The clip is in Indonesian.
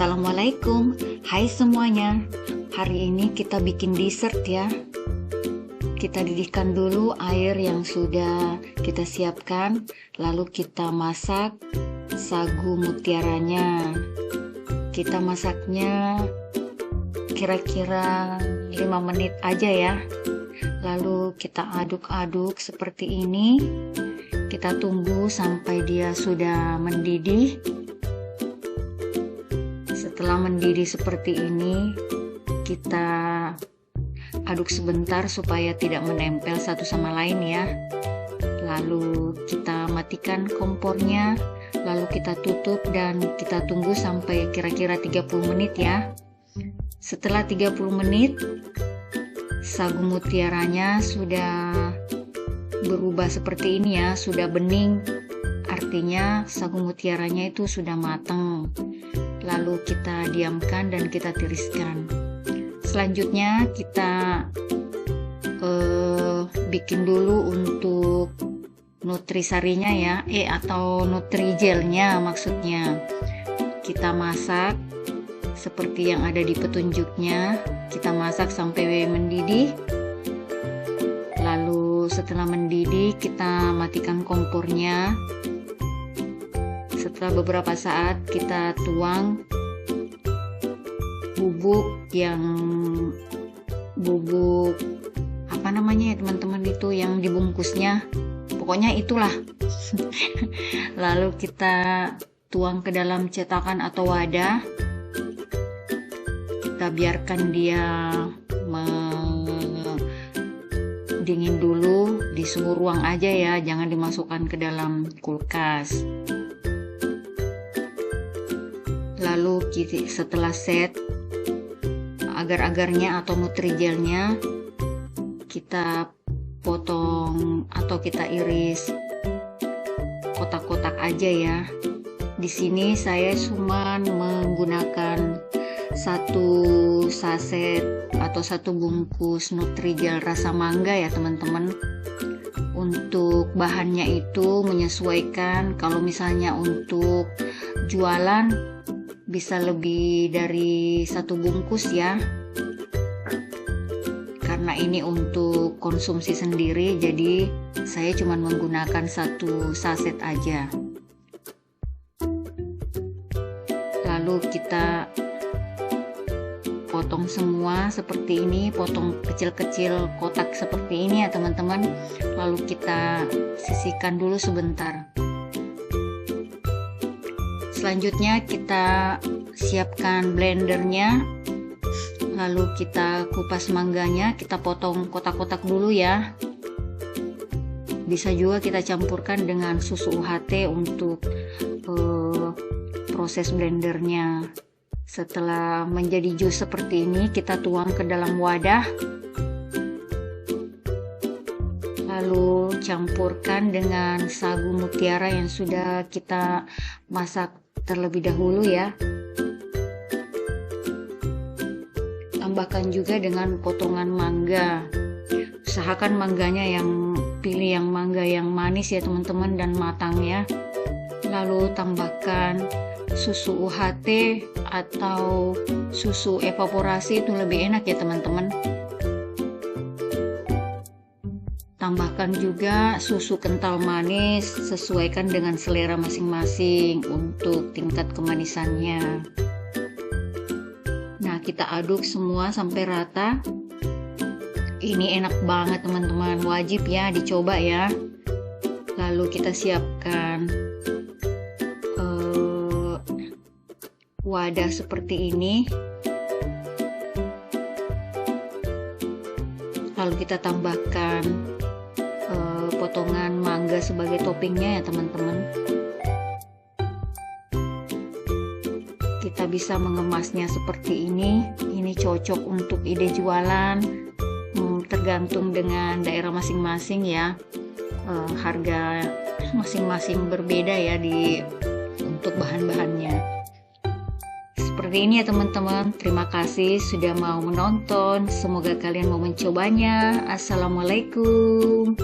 Assalamualaikum, hai semuanya. Hari ini kita bikin dessert ya. Kita didihkan dulu air yang sudah kita siapkan, lalu kita masak sagu mutiaranya. Kita masaknya kira-kira 5 menit aja ya. Lalu kita aduk-aduk seperti ini. Kita tunggu sampai dia sudah mendidih. Setelah mendidih seperti ini, kita aduk sebentar supaya tidak menempel satu sama lain ya. Lalu kita matikan kompornya, lalu kita tutup dan kita tunggu sampai kira-kira 30 menit ya. Setelah 30 menit, sagu mutiaranya sudah berubah seperti ini ya, sudah bening. Artinya sagu mutiaranya itu sudah matang. Lalu kita diamkan dan kita tiriskan. Selanjutnya kita bikin dulu untuk nutrisarinya ya, atau nutrigelnya maksudnya. Kita masak seperti yang ada di petunjuknya. Kita masak sampai mendidih. Lalu setelah mendidih kita matikan kompornya. Setelah beberapa saat kita tuang bubuk apa namanya ya teman-teman, itu yang dibungkusnya, pokoknya itulah. Lalu kita tuang ke dalam cetakan atau wadah. Kita biarkan dia dingin dulu di suhu ruang aja ya, jangan dimasukkan ke dalam kulkas. Lalu setelah set agar-agarnya atau nutrigelnya, kita potong atau kita iris kotak-kotak aja ya. Di sini saya cuma menggunakan 1 saset atau 1 bungkus nutrigel rasa mangga ya teman-teman. Untuk bahannya itu menyesuaikan, kalau misalnya untuk jualan bisa lebih dari 1 bungkus ya. Karena ini untuk konsumsi sendiri, jadi saya cuma menggunakan 1 saset aja. Lalu kita potong semua seperti ini, potong kecil-kecil kotak seperti ini ya teman-teman. Lalu kita sisihkan dulu sebentar. Selanjutnya kita siapkan blendernya, lalu kita kupas mangganya, kita potong kotak-kotak dulu ya. Bisa juga kita campurkan dengan susu UHT untuk proses blendernya. Setelah menjadi jus seperti ini, kita tuang ke dalam wadah, lalu campurkan dengan sagu mutiara yang sudah kita masak terlebih dahulu ya. Tambahkan juga dengan potongan mangga. Usahakan mangganya pilih yang mangga yang manis ya teman-teman dan matang ya. Lalu tambahkan susu UHT atau susu evaporasi, itu lebih enak ya teman-teman. Tambahkan juga susu kental manis, sesuaikan dengan selera masing-masing untuk tingkat kemanisannya. Nah, kita aduk semua sampai rata. Ini enak banget teman-teman, wajib ya dicoba ya. Lalu kita siapkan wadah seperti ini. Lalu kita tambahkan potongan mangga sebagai toppingnya ya teman-teman. kita bisa mengemasnya seperti ini cocok untuk ide jualan. Tergantung dengan daerah masing-masing ya, harga masing-masing berbeda ya untuk bahan-bahannya. Seperti ini ya teman-teman. Terima kasih sudah mau menonton. Semoga kalian mau mencobanya. Assalamualaikum.